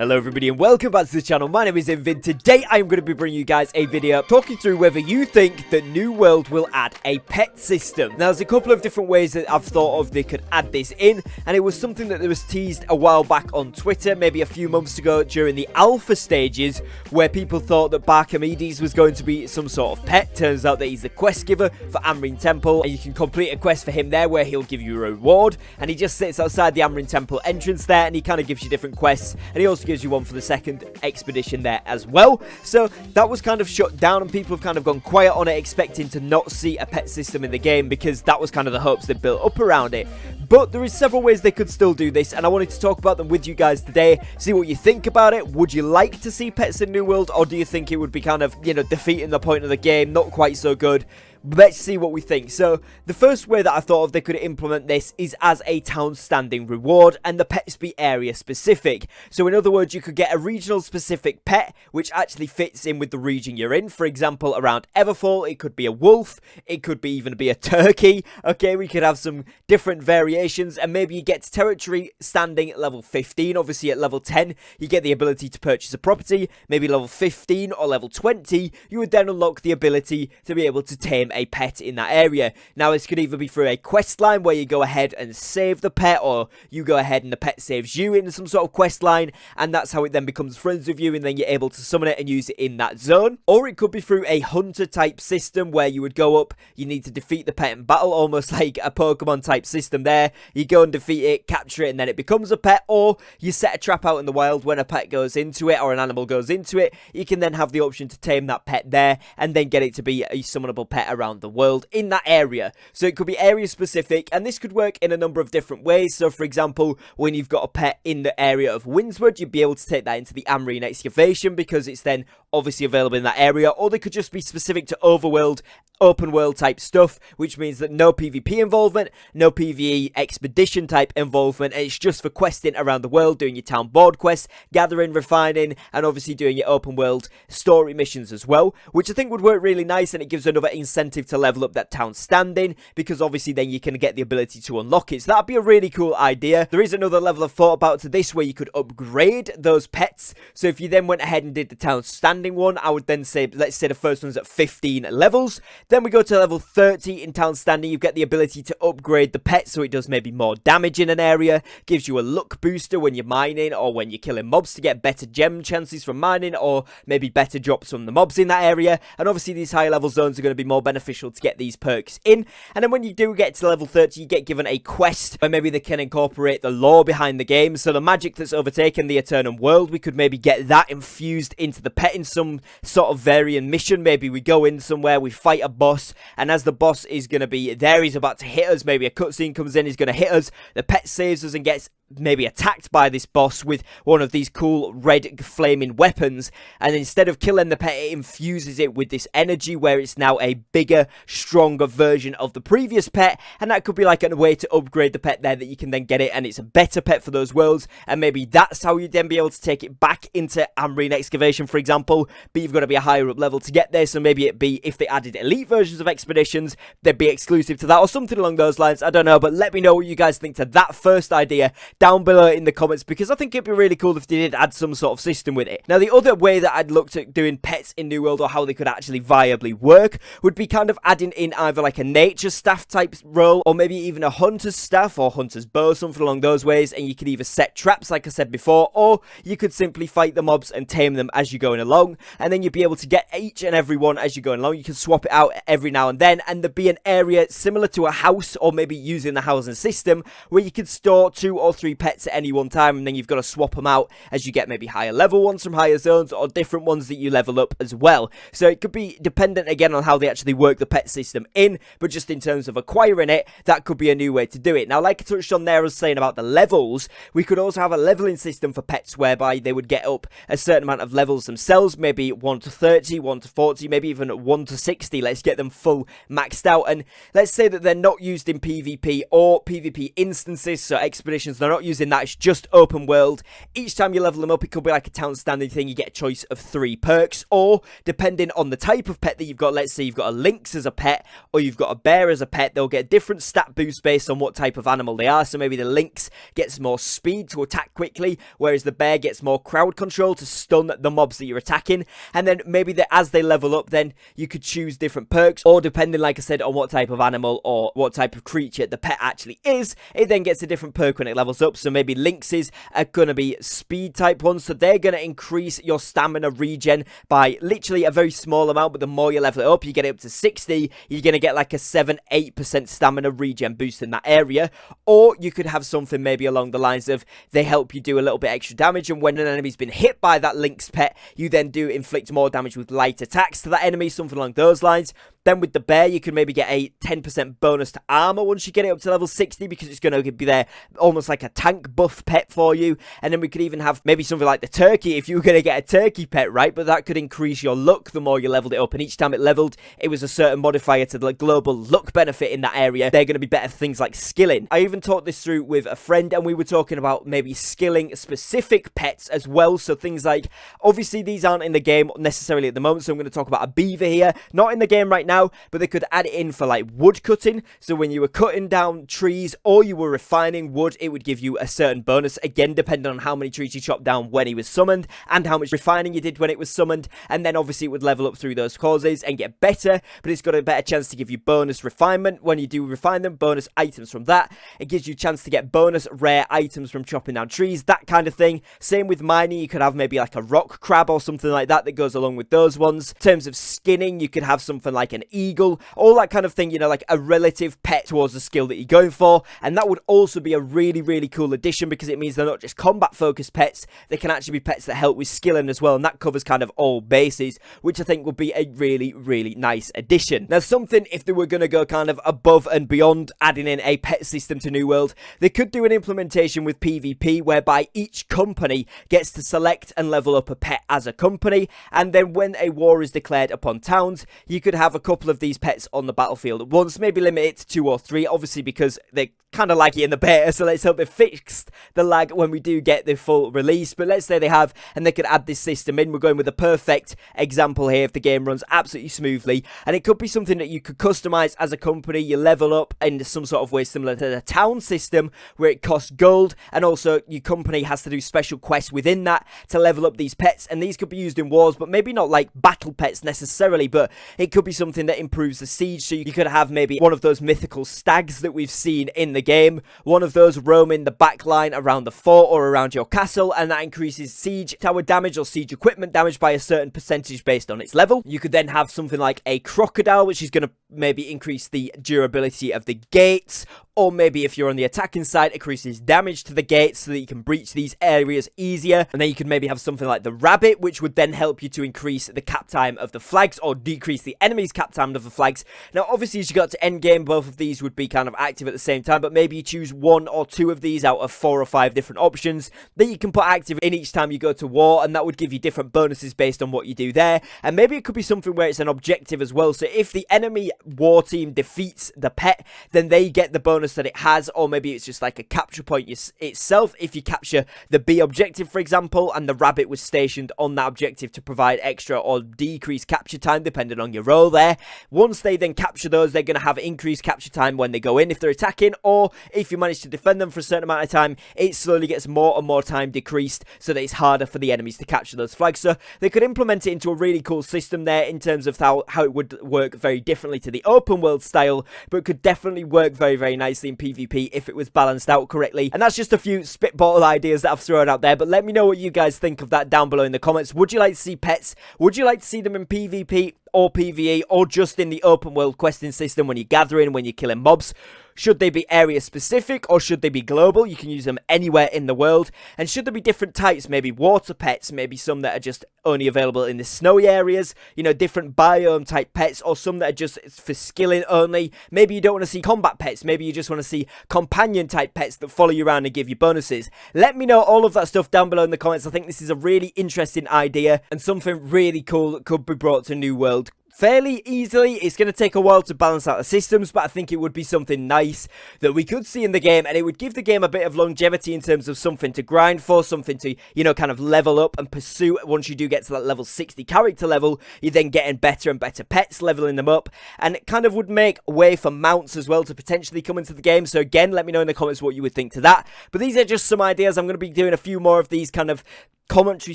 Hello everybody and welcome back to the channel. My name is Invin. Today I am going to be bringing you guys a video talking through whether you think that New World will add a pet system. Now there's a couple of different ways that I've thought of they could add this in, and it was something that was teased a while back on Twitter, maybe a few months ago during the alpha stages, where people thought that Barkamedes was going to be some sort of pet. Turns out that he's the quest giver for Amrin Temple, and you can complete a quest for him there where he'll give you a reward, and he just sits outside the Amrin Temple entrance there, and he kind of gives you different quests, and he also gives you one for the second expedition there as well. So that was kind of shut down, and people have kind of gone quiet on it, expecting to not see a pet system in the game because that was kind of the hopes they built up around it. But there is several ways they could still do this, and I wanted to talk about them with you guys today, see what you think about it. Would you like to see pets in New World, or do you think it would be kind of, you know, defeating the point of the game, not quite so good? Let's see what we think. So the first way that I thought of they could implement this is as a town standing reward, and the pets be area specific. So in other words, you could get a regional specific pet which actually fits in with the region you're in. For example, around Everfall it could be a wolf, it could be even be a turkey. Okay, we could have some different variations, and maybe you get to territory standing at level 15. Obviously at level 10 you get the ability to purchase a property. Maybe level 15 or level 20 you would then unlock the ability to be able to tame a pet in that area. Now this could either be through a quest line where you go ahead and save the pet, or you go ahead and the pet saves you in some sort of quest line, and that's how it then becomes friends with you, and then you're able to summon it and use it in that zone. Or it could be through a hunter type system where you would go up, you need to defeat the pet in battle, almost like a Pokemon type system there. You go and defeat it, capture it, and then it becomes a pet. Or you set a trap out in the wild. When a pet goes into it, or an animal goes into it, you can then have the option to tame that pet there and then get it to be a summonable pet around the world in that area. So it could be area specific, and this could work in a number of different ways. So for example, when you've got a pet in the area of Windswood, you'd be able to take that into the Amrine excavation because it's then obviously available in that area. Or they could just be specific to overworld, open world type stuff, which means that no PvP involvement, no PvE expedition type involvement, and it's just for questing around the world, doing your town board quests, gathering, refining, and obviously doing your open world story missions as well, which I think would work really nice, and it gives another incentive to level up that town standing, because obviously then you can get the ability to unlock it. So that'd be a really cool idea. There is another level of thought about to this where you could upgrade those pets. So if you then went ahead and did the town standing one, I would then say, let's say the first one's at 15 levels, then we go to level 30 in town standing. You get the ability to upgrade the pet so it does maybe more damage in an area, gives you a luck booster when you're mining or when you're killing mobs to get better gem chances from mining, or maybe better drops from the mobs in that area. And obviously these higher level zones are going to be more beneficial to get these perks in. And then when you do get to level 30, you get given a quest where maybe they can incorporate the lore behind the game. So the magic that's overtaken the Eternal world, we could maybe get that infused into the pet in some sort of varying mission. Maybe we go in somewhere, we fight a boss, and as the boss is going to be there, he's about to hit us, maybe a cutscene comes in, he's going to hit us, the pet saves us and gets maybe attacked by this boss with one of these cool red flaming weapons, and instead of killing the pet, it infuses it with this energy where it's now a bigger, stronger version of the previous pet. And that could be like a way to upgrade the pet there, that you can then get it and it's a better pet for those worlds, and maybe that's how you'd then be able to take it back into Amrine excavation, for example. But you've got to be a higher up level to get there, so maybe it'd be, if they added elite versions of expeditions, they'd be exclusive to that or something along those lines. I don't know, but let me know what you guys think to that first idea down below in the comments, because I think it'd be really cool if they did add some sort of system with it. Now the other way that I'd looked at doing pets in New World, or how they could actually viably work, would be kind of adding in either like a nature staff type role, or maybe even a hunter's staff or hunter's bow, something along those ways. And you could either set traps like I said before, or you could simply fight the mobs and tame them as you're going along, and then you'd be able to get each and every one as you're going along. You can swap it out every now and then, and there'd be an area similar to a house, or maybe using the housing system, where you could store 2 or 3 pets at any one time, and then you've got to swap them out as you get maybe higher level ones from higher zones, or different ones that you level up as well. So it could be dependent again on how they actually work the pet system in, but just in terms of acquiring it, that could be a new way to do it. Now like I touched on there, I was saying about the levels, we could also have a leveling system for pets whereby they would get up a certain amount of levels themselves, maybe 1 to 30, 1 to 40, maybe even 1 to 60. Let's get them full maxed out, and let's say that they're not used in PvP or PvP instances, so expeditions, they're not not using that, it's just open world. Each time you level them up, it could be like a town standing thing, you get a choice of 3 perks, or depending on the type of pet that you've got, let's say you've got a lynx as a pet, or you've got a bear as a pet, they'll get different stat boosts based on what type of animal they are. So maybe the lynx gets more speed to attack quickly, whereas the bear gets more crowd control to stun the mobs that you're attacking. And then maybe as they level up, then you could choose different perks, or depending, like I said, on what type of animal or what type of creature the pet actually is, it then gets a different perk when it levels up. So maybe lynxes are going to be speed type ones, so they're going to increase your stamina regen by literally a very small amount, but the more you level it up, you get it up to 60, you're going to get like a 7-8% stamina regen boost in that area. Or you could have something maybe along the lines of they help you do a little bit extra damage, and when an enemy's been hit by that lynx pet, you then do inflict more damage with light attacks to that enemy, something along those lines. Then with the bear, you can maybe get a 10% bonus to armor once you get it up to level 60, because it's going to be there almost like a tank buff pet for you. And then we could even have maybe something like the turkey, if you were going to get a turkey pet, right? But that could increase your luck the more you leveled it up. And each time it leveled, it was a certain modifier to the global luck benefit in that area. They're going to be better things like skilling. I even talked this through with a friend, and we were talking about maybe skilling specific pets as well. So things like, obviously these aren't in the game necessarily at the moment, so I'm going to talk about a beaver here. Not in the game right now, but they could add it in for like wood cutting. So when you were cutting down trees or you were refining wood, it would give you a certain bonus, again depending on how many trees you chopped down when he was summoned and how much refining you did when it was summoned. And then obviously it would level up through those causes and get better, but it's got a better chance to give you bonus refinement when you do refine them, bonus items from that. It gives you a chance to get bonus rare items from chopping down trees, that kind of thing. Same with mining, you could have maybe like a rock crab or something like that that goes along with those ones. In terms of skinning, you could have something like an eagle, all that kind of thing, you know, like a relative pet towards the skill that you're going for. And that would also be a really, really cool addition, because it means they're not just combat focused pets, they can actually be pets that help with skilling as well, and that covers kind of all bases, which I think would be a really, really nice addition. Now, something, if they were going to go kind of above and beyond adding in a pet system to New World, they could do an implementation with PvP whereby each company gets to select and level up a pet as a company, and then when a war is declared upon towns, you could have a couple of these pets on the battlefield at once, maybe limit it to 2 or 3, obviously because they kind of laggy in the beta, so let's hope they fixed the lag when we do get the full release. But let's say they have, and they could add this system in. We're going with a perfect example here if the game runs absolutely smoothly, and it could be something that you could customize as a company. You level up in some sort of way similar to the town system where it costs gold, and also your company has to do special quests within that to level up these pets, and these could be used in wars, but maybe not like battle pets necessarily, but it could be something that improves the siege. So you could have maybe one of those mythical stags that we've seen in the game, one of those roaming the back line around the fort or around your castle, and that increases siege tower damage or siege equipment damage by a certain percentage based on its level. You could then have something like a crocodile, which is going to maybe increase the durability of the gates, or maybe if you're on the attacking side, increases damage to the gates so that you can breach these areas easier. And then you could maybe have something like the rabbit, which would then help you to increase the cap time of the flags or decrease the enemy's cap time of the flags. Now, obviously, as you got to end game, both of these would be kind of active at the same time, but maybe you choose 1 or 2 of these out of 4 or 5 different options that you can put active in each time you go to war, and that would give you different bonuses based on what you do there. And maybe it could be something where it's an objective as well. So if the enemy war team defeats the pet, then they get the bonus that it has, or maybe it's just like a capture point itself. If you capture the B objective, for example, and the rabbit was stationed on that objective to provide extra or decreased capture time depending on your role there, once they then capture those, they're going to have increased capture time when they go in if they're attacking, or if you manage to defend them for a certain amount of time, it slowly gets more and more time decreased so that it's harder for the enemies to capture those flags. So they could implement it into a really cool system there in terms of how it would work very differently to the open world style, but could definitely work very, very nicely in PvP if it was balanced out correctly. And that's just a few spitball ideas that I've thrown out there, but let me know what you guys think of that down below in the comments. Would you like to see pets? Would you like to see them in PvP or PvE, or just in the open world questing system when you're gathering, when you're killing mobs? Should they be area specific or should they be global? You can use them anywhere in the world. And should there be different types, maybe water pets, maybe some that are just only available in the snowy areas, you know, different biome type pets, or some that are just for skilling only. Maybe you don't want to see combat pets, maybe you just want to see companion type pets that follow you around and give you bonuses. Let me know all of that stuff down below in the comments. I think this is a really interesting idea and something really cool that could be brought to New World fairly easily. It's going to take a while to balance out the systems, but I think it would be something nice that we could see in the game, and it would give the game a bit of longevity in terms of something to grind for, something to, you know, kind of level up and pursue. Once you do get to that level 60 character level, you're then getting better and better pets, leveling them up, and it kind of would make way for mounts as well to potentially come into the game. So again, let me know in the comments what you would think to that. But these are just some ideas. I'm going to be doing a few more of these kind of commentary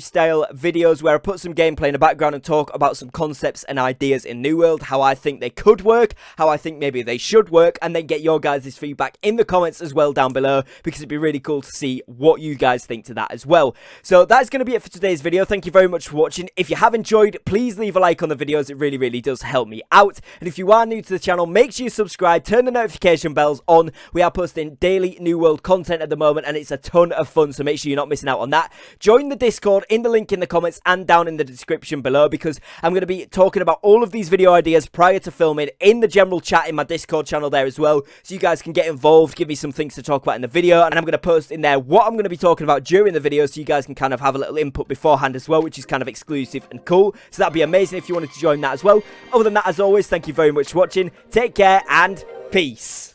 style videos where I put some gameplay in the background and talk about some concepts and ideas in New World, how I think they could work, how I think maybe they should work, and then get your guys' feedback in the comments as well down below, because it'd be really cool to see what you guys think to that as well. So that's going to be it for today's video. Thank you very much for watching. If you have enjoyed, please leave a like on the videos. It really, really does help me out. And if you are new to the channel, make sure you subscribe, turn the notification bells on. We are posting daily New World content at the moment, and it's a ton of fun, so make sure you're not missing out on that. Join the Discord in the link in the comments and down in the description below, because I'm going to be talking about all of these video ideas prior to filming in the general chat in my Discord channel there as well, so you guys can get involved, give me some things to talk about in the video, and I'm going to post in there what I'm going to be talking about during the video, so you guys can kind of have a little input beforehand as well, which is kind of exclusive and cool. So that'd be amazing if you wanted to join that as well. Other than that, as always, thank you very much for watching. Take care and peace.